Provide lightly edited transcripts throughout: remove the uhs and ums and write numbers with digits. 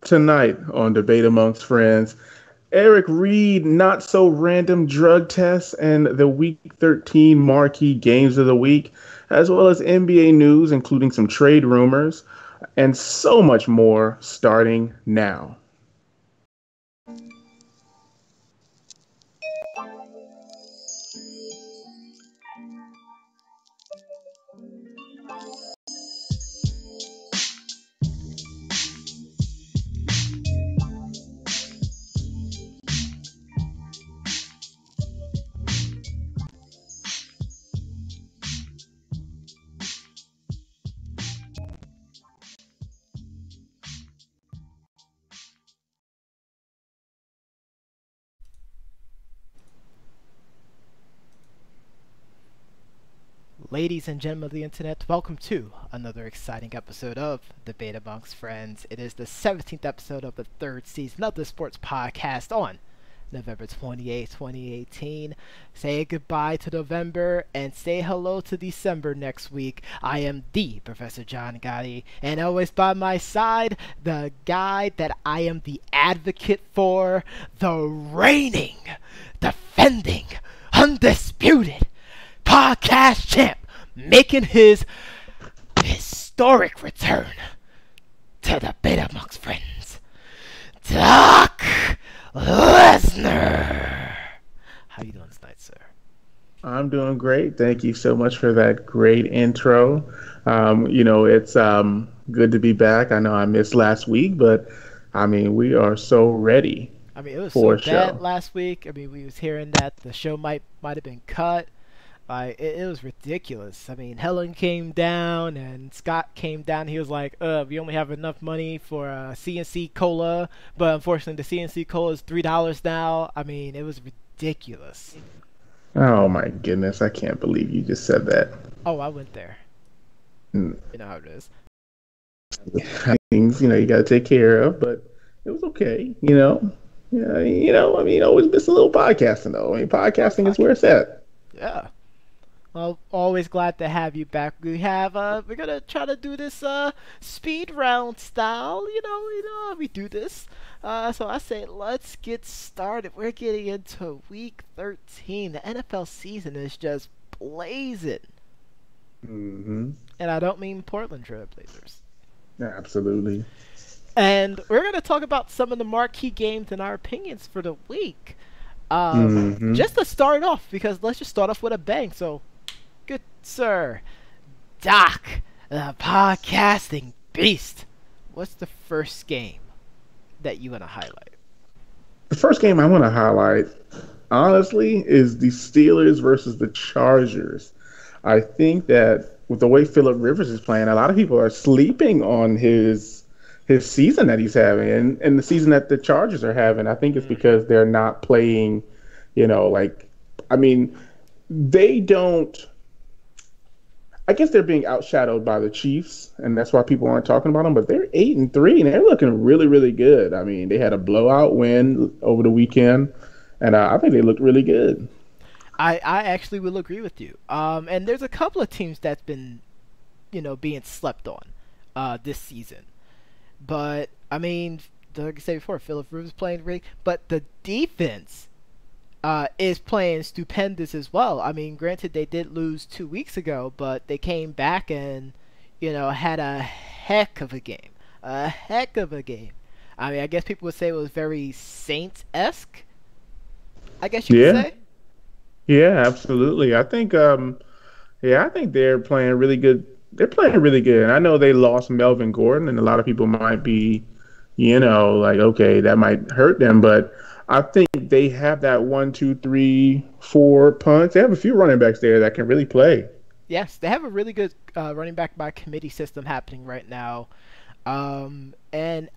Tonight on Debate Amongst Friends, Eric Reid, not so random drug tests and the Week 13 marquee games of the week, as well as NBA news, including some trade rumors, and so much more starting now. Ladies and gentlemen of the internet, welcome to another exciting episode of Debate Amongst Friends. It is the 17th episode of the third season of the sports podcast on November 28, 2018. Say goodbye to November and say hello to December next week. I am the Professor John Gotti, and always by my side, the guy that I am the advocate for, the reigning, defending, undisputed podcast champ, making his historic return to the Debate Amongst Friends, Doc Lesnar. How you doing tonight, sir? I'm doing great. Thank you so much for that great intro. It's good to be back. I know I missed last week, but we are so ready. It was for so bad last week. We was hearing that the show might have been cut. It was ridiculous. Helen came down and Scott came down. He was like, we only have enough money for CNC Cola, but unfortunately the CNC Cola is $3 now. It was ridiculous. Oh my goodness, I can't believe you just said that. Oh, I went there. You know how it is. Things, you got to take care of, but it was okay, always miss a little podcasting though. Podcasting is where it's at. Yeah. Well, always glad to have you back. We're gonna try to do this speed round style. You know how we do this. So I say let's get started. We're getting into week 13. The NFL season is just blazing. Mm-hmm. And I don't mean Portland Trail Blazers. Absolutely. And we're gonna talk about some of the marquee games and our opinions for the week. Just to start off, because let's just start off with a bang. So, good sir, Doc, the podcasting beast, what's the first game that you want to highlight? The first game I want to highlight, honestly, is the Steelers versus the Chargers. I think that with the way Phillip Rivers is playing, a lot of people are sleeping on his season that he's having and the season that the Chargers are having. I think it's because they're not playing, they don't. I guess they're being outshadowed by the Chiefs, and that's why people aren't talking about them. But they're 8-3, and they're looking really, really good. They had a blowout win over the weekend, and I think they looked really good. I actually will agree with you. And there's a couple of teams that's been, being slept on this season. But, like I said before, Phillip Rivers playing great. But the defense is playing stupendous as well. Granted, they did lose 2 weeks ago, but they came back and, had a heck of a game. A heck of a game. I guess people would say it was very Saints-esque, I guess you could say. Yeah, absolutely. I think they're playing really good. They're playing really good. And I know they lost Melvin Gordon, and a lot of people might be, okay, that might hurt them. But I think they have that 1, 2, 3, 4 punch. They have a few running backs there that can really play. Yes, they have a really good running back by committee system happening right now. And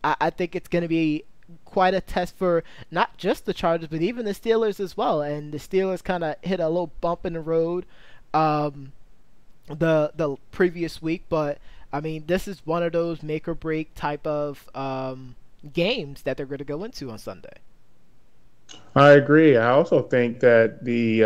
I think it's going to be quite a test for not just the Chargers, but even the Steelers as well. And the Steelers kind of hit a little bump in the road the previous week, but this is one of those make or break type of games that they're going to go into on Sunday. I agree. I also think that the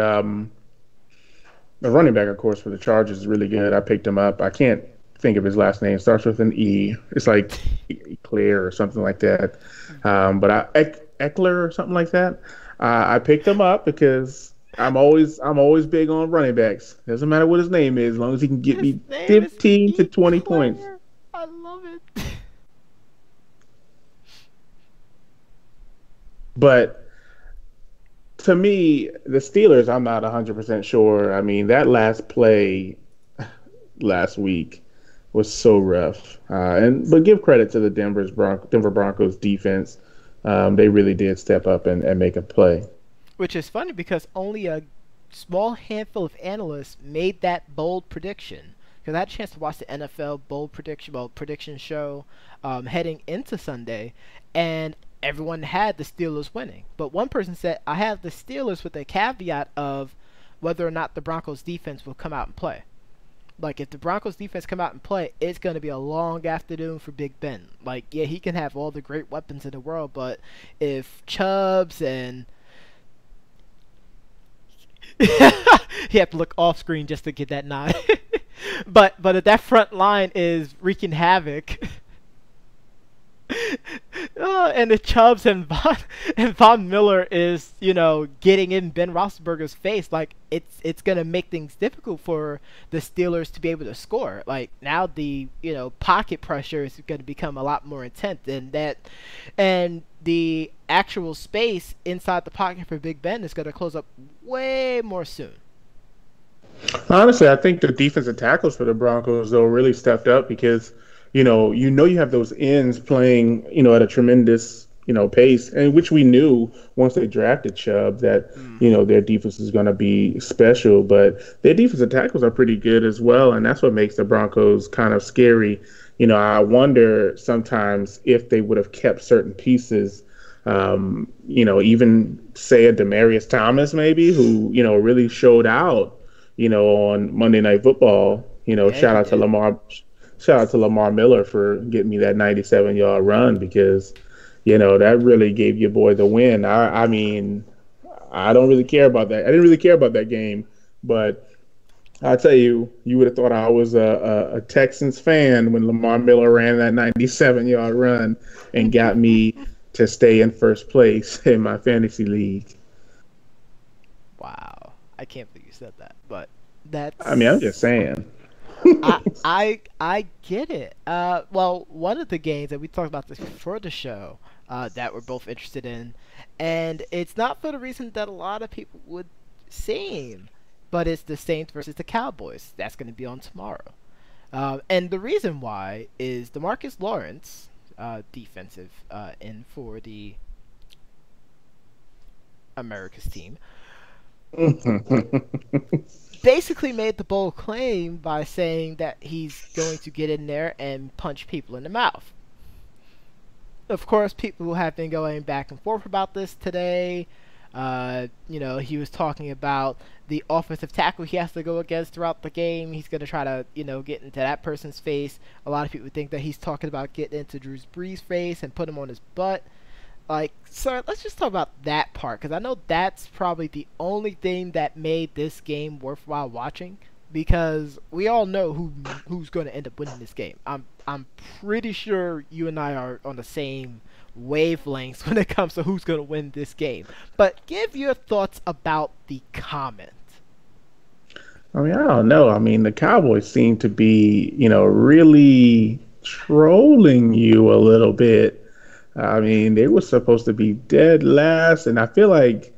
running back, of course, for the Chargers is really good. I picked him up. I can't think of his last name. Starts with an E. It's like Eclair or something like that. But Eckler or something like that. I picked him up because I'm always big on running backs. Doesn't matter what his name is, as long as he can get His me name is 15 to 20 points. Eclair. I love it. But to me, the Steelers, I'm not 100% sure. I mean, that last play last week was so rough. But give credit to the Denver Broncos defense. They really did step up and make a play. Which is funny because only a small handful of analysts made that bold prediction. Because I had a chance to watch the NFL bold prediction show heading into Sunday, and everyone had the Steelers winning. But one person said, I have the Steelers with a caveat of whether or not the Broncos defense will come out and play. Like, if the Broncos defense come out and play, it's going to be a long afternoon for Big Ben. Like, yeah, he can have all the great weapons in the world, but if Chubbs and he had to look off screen just to get that nod. but if that front line is wreaking havoc, and the Chubbs and Von Miller is, getting in Ben Roethlisberger's face, like it's gonna make things difficult for the Steelers to be able to score. Like now the pocket pressure is gonna become a lot more intense than that, and the actual space inside the pocket for Big Ben is gonna close up way more soon. Honestly, I think the defensive tackles for the Broncos though really stepped up because you have those ends playing at a tremendous pace, and which we knew once they drafted Chubb that their defense is going to be special, but their defensive tackles are pretty good as well, and that's what makes the Broncos kind of scary. I wonder sometimes if they would have kept certain pieces. Even say a Demaryius Thomas maybe who really showed out on Monday Night Football. Yeah, Shout out to Lamar. Shout out to Lamar Miller for getting me that 97-yard run because, that really gave your boy the win. I mean, I don't really care about that. I didn't really care about that game, but I tell you, you would have thought I was a Texans fan when Lamar Miller ran that 97-yard run and got me to stay in first place in my fantasy league. Wow, I can't believe you said that, but that's. I mean, I'm just saying. I get it. Well, one of the games that we talked about this before the show that we're both interested in, and it's not for the reason that a lot of people would seem, but it's the Saints versus the Cowboys. That's going to be on tomorrow. And the reason why is DeMarcus Lawrence, defensive end for the America's team, basically made the bold claim by saying that he's going to get in there and punch people in the mouth. Of course, people have been going back and forth about this today. He was talking about the offensive tackle he has to go against throughout the game. He's going to try to, get into that person's face. A lot of people think that he's talking about getting into Drew Brees' face and put him on his butt. So let's just talk about that part, because I know that's probably the only thing that made this game worthwhile watching, because we all know who's going to end up winning this game. I'm pretty sure you and I are on the same wavelengths when it comes to who's going to win this game. But give your thoughts about the comment. I mean, I don't know. I mean, the Cowboys seem to be, really trolling you a little bit. I mean, they were supposed to be dead last, and I feel like,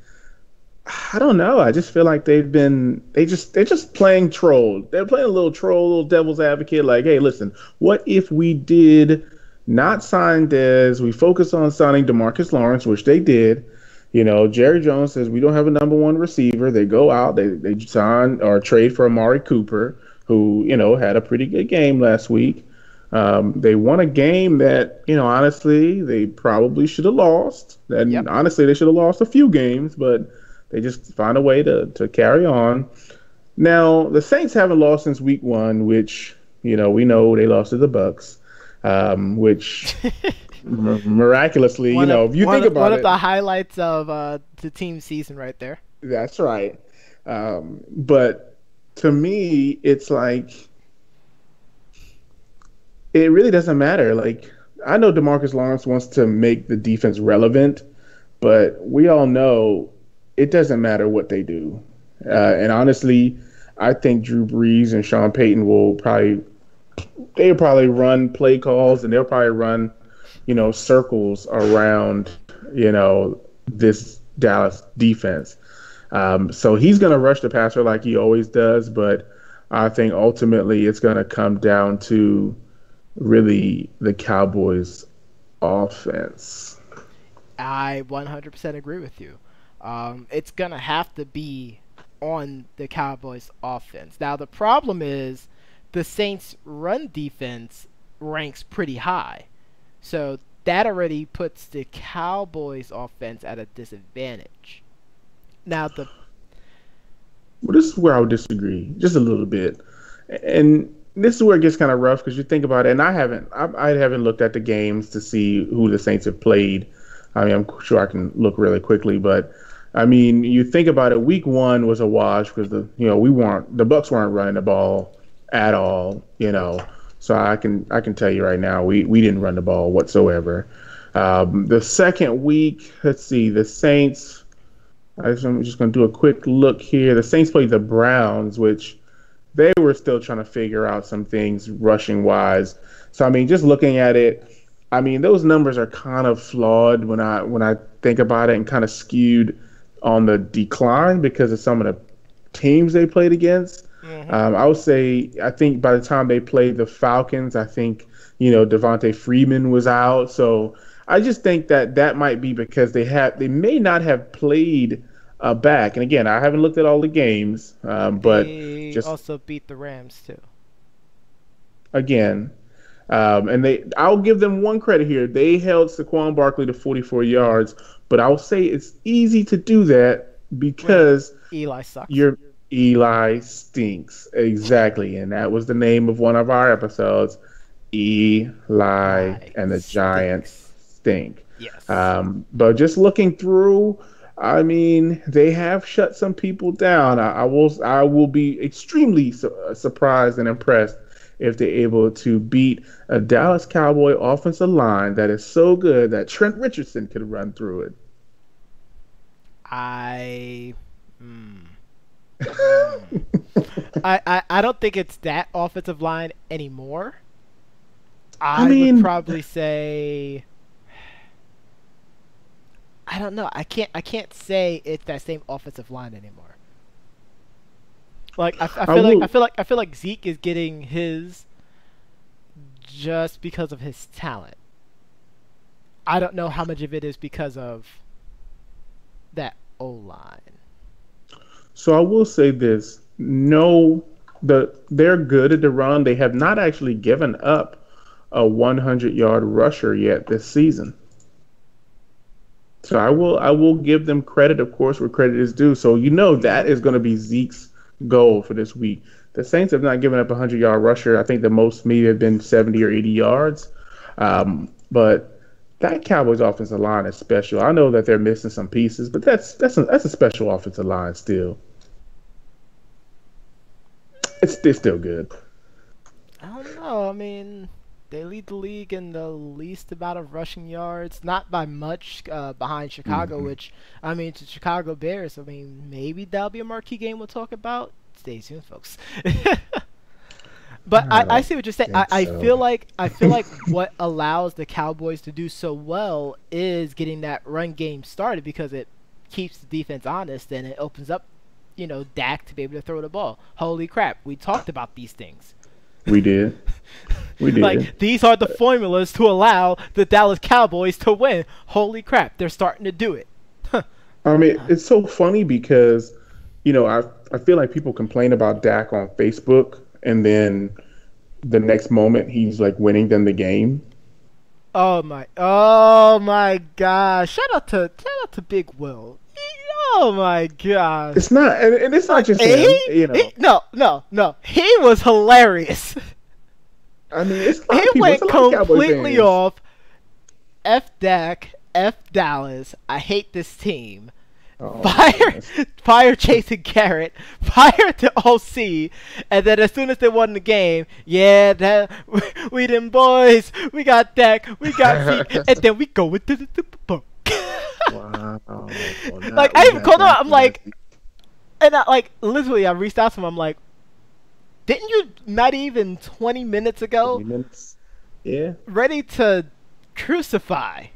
I don't know. I just feel like they're just playing troll. They're playing a little troll, little devil's advocate. Like, hey, listen, what if we did not sign Dez? We focus on signing DeMarcus Lawrence, which they did. Jerry Jones says we don't have a number one receiver. They go out, they sign or trade for Amari Cooper, who had a pretty good game last week. They won a game that, honestly, they probably should have lost. And honestly, they should have lost a few games, but they just find a way to carry on. Now, the Saints haven't lost since week 1, which, we know they lost to the Bucks, which miraculously, if you think about it. One of the highlights of the team season right there. That's right. But to me, it's like, it really doesn't matter. Like I know DeMarcus Lawrence wants to make the defense relevant, but we all know it doesn't matter what they do. And honestly, I think Drew Brees and Sean Payton will probably they'll probably run play calls and they'll probably run, circles around, this Dallas defense. So he's going to rush the passer like he always does, but I think ultimately it's going to come down to really the Cowboys offense. I 100% agree with you. It's going to have to be on the Cowboys offense. Now, the problem is the Saints' run defense ranks pretty high. So that already puts the Cowboys offense at a disadvantage. Now, Well, this is where I would disagree just a little bit. And this is where it gets kind of rough because you think about it, and I haven't looked at the games to see who the Saints have played. I mean, I'm sure I can look really quickly, but I mean, you think about it. Week 1 was a wash because the Bucs weren't running the ball at all. So I can tell you right now, we didn't run the ball whatsoever. The second week, let's see, the Saints. I'm just going to do a quick look here. The Saints played the Browns, which they were still trying to figure out some things rushing wise. So I mean, just looking at it, I mean, those numbers are kind of flawed when I think about it and kind of skewed on the decline because of some of the teams they played against. Mm-hmm. I would say I think by the time they played the Falcons, I think Devontae Freeman was out. So I just think that might be because they may not have played back. And again, I haven't looked at all the games, but they just also beat the Rams too. Again, and I'll give them one credit here. They held Saquon Barkley to 44 yards, but I'll say it's easy to do that because Eli sucks. Eli stinks. Exactly, and that was the name of one of our episodes. Eli and the Giants stink. Yes. But just looking through, I mean, they have shut some people down. I will be extremely surprised and impressed if they're able to beat a Dallas Cowboy offensive line that is so good that Trent Richardson could run through it. I don't think it's that offensive line anymore. I would probably say, I don't know. I can't say it's that same offensive line anymore. Like I feel like Zeke is getting his just because of his talent. I don't know how much of it is because of that O-line. So I will say this: no, they're good at the run. They have not actually given up a 100-yard rusher yet this season. So I will give them credit, of course, where credit is due. So that is going to be Zeke's goal for this week. The Saints have not given up a 100-yard rusher. I think the most maybe have been 70 or 80 yards. But that Cowboys offensive line is special. I know that they're missing some pieces, but that's a special offensive line still. It's still good. I don't know. I mean, they lead the league in the least amount of rushing yards, not by much, behind Chicago, which, I mean, to Chicago Bears, I mean, maybe that'll be a marquee game we'll talk about. Stay tuned, folks. But I see what you're saying. I feel like what allows the Cowboys to do so well is getting that run game started because it keeps the defense honest and it opens up, Dak to be able to throw the ball. Holy crap, we talked about these things. We did. Like, these are the formulas to allow the Dallas Cowboys to win. Holy crap, they're starting to do it. I mean, it's so funny because, I feel like people complain about Dak on Facebook, and then the next moment he's like winning them the game. Oh my gosh! Shout out to Big Will. Oh my gosh! It's not, and it's not just him. No. He was hilarious. I mean, he went completely off. F Dak, F Dallas. I hate this team. Oh my Fire, goodness. fire Jason Garrett, fire to OC, and then as soon as they won the game, yeah, that we them boys, we got Dak, we got Zeke, and then we go into the Super Bowl. Wow, Like I even called out, I'm like, and I like literally I reached out to him, I'm like, didn't you not even 20 minutes ago 20 minutes. Yeah. ready to crucify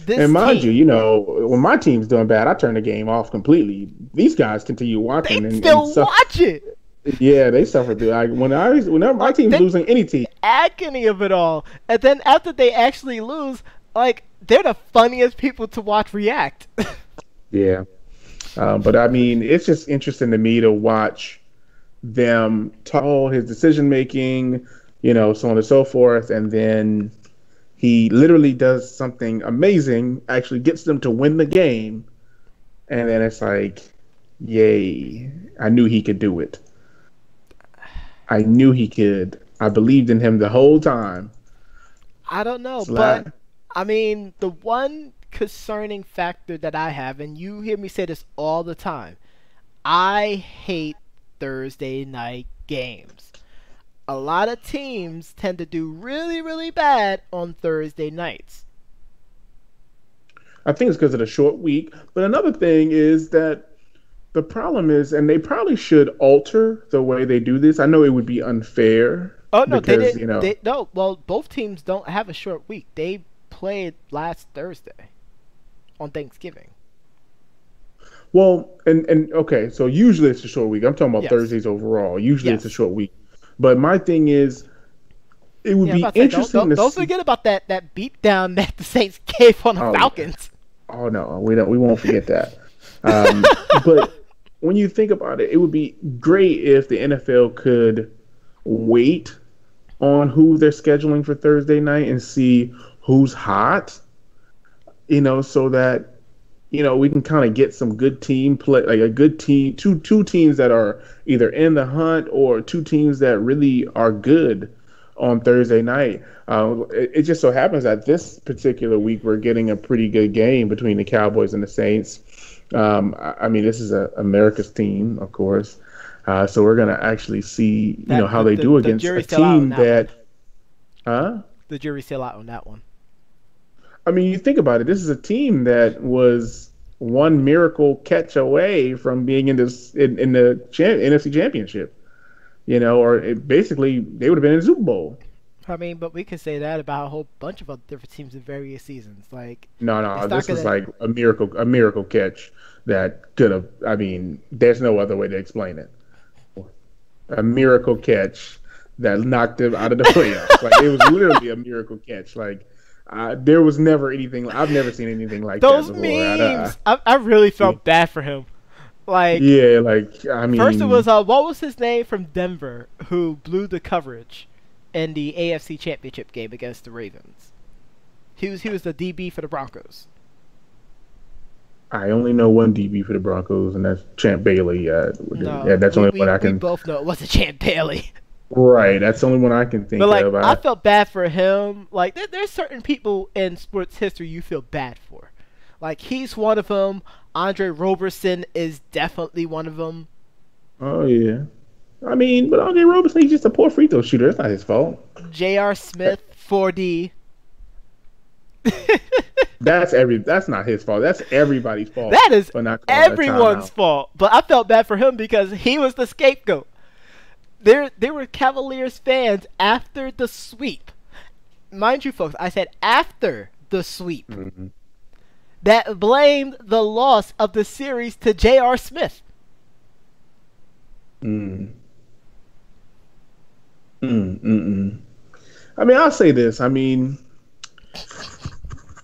this And mind you, team? when my team's doing bad, I turn the game off completely. These guys continue They watching and still suffer. watch it. Yeah, they suffer through. Like whenever my Like team's the losing any team. agony of it all, and then after they actually lose, like they're the funniest people to watch react. Yeah. But I mean, it's just interesting to me to watch them talk all his decision making, so on and so forth, and then he literally does something amazing, actually gets them to win the game, and then it's like, yay! I knew he could do it. I knew he could. I believed in him the whole time. I don't know, but Slide. I mean, the one concerning factor that I have, and you hear me say this all the time, I hate Thursday night games. A lot of teams tend to do really, really bad on Thursday nights. I think it's because of the short week. But another thing is that the problem is, and they probably should alter the way they do this. I know it would be unfair Oh no, they because, didn't. They no. Well, both teams don't have a short week. They played last Thursday on Thanksgiving. well, and okay, so usually it's a short week. I'm talking about Yes. Thursdays overall. Usually it's a Yes. short week. But my thing is, it would Yeah, I'm be about to say interesting to don't see. forget about that beat down that the Saints gave on the Oh, yeah. Falcons. Oh no, we won't forget that. Um, but when you think about it, it would be great if the NFL could wait on who they're scheduling for Thursday night and see who's hot, so that we can kind of get some good team play, like a good team, two teams that are either in the hunt or two teams that really are good on Thursday night. It just so happens that this particular week we're getting a pretty good game between the Cowboys and the Saints. I mean, this is America's team, of course. So we're gonna actually see, That how they do the against a jury's still out on team that one. that, huh? The jury's still out on that one. I mean, you think about it. This is a team that was one miracle catch away from being in the NFC Championship. Or basically they would have been in the Super Bowl. I mean, but we could say that about a whole bunch of other different teams in various seasons. Like, No, it's no, not this was gonna. like a miracle catch that could have. I mean, there's no other way to explain it. A miracle catch that knocked them out of the playoffs. Like it was literally a miracle catch. Like there was never anything. I've never seen anything like that Those before. memes. I really felt bad for him. Like, Yeah, like I first it was mean, what was his name from Denver who blew the coverage in the AFC Championship game against the Ravens. He was the DB for the Broncos. I only know one DB for the Broncos, and that's Champ Bailey. No, Yeah, that's the we, only we, one I we can. both know it wasn't Champ Bailey. Right, that's the only one I can think But like, of. I felt bad for him. Like, there's certain people in sports history you feel bad for. Like, he's one of them. Andre Roberson is definitely one of them. Oh yeah, I mean, but Andre Roberson, he's just a poor free throw shooter. That's not his fault. J.R. Smith, 4D. That's not his fault. That's everybody's fault That is for not calling a everyone's timeout. fault. But I felt bad for him because he was the scapegoat. There were Cavaliers fans after the sweep. Mind you, folks, I said after the sweep. Mm-hmm. That blamed the loss of the series to J.R. Smith. Mm. I mean, I'll say this. I mean,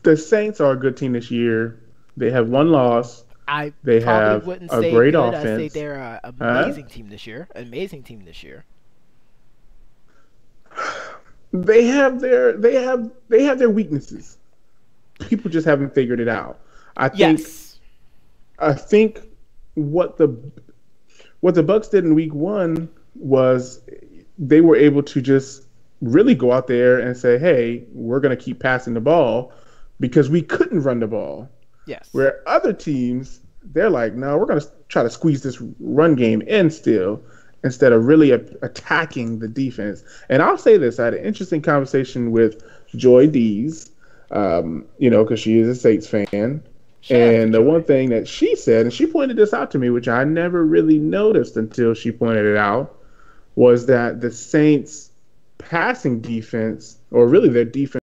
the Saints are a good team this year. They have one loss. I They probably have wouldn't a say great good. I'd say offense. they're an Huh? amazing team this year. Amazing team this year. They have their weaknesses. People just haven't figured it out. I think Yes. I think what the Bucks did in week 1 was they were able to just really go out there and say, "Hey, we're going to keep passing the ball because we couldn't run the ball." Yes. Where other teams, they're like, no, we're going to try to squeeze this run game in still instead of really attacking the defense. And I'll say this: I had an interesting conversation with Joy Dees, because she is a Saints fan. Shout out to And the one Joy. thing that she said, and she pointed this out to me, which I never really noticed until she pointed it out, was that the Saints passing defense, or really their defense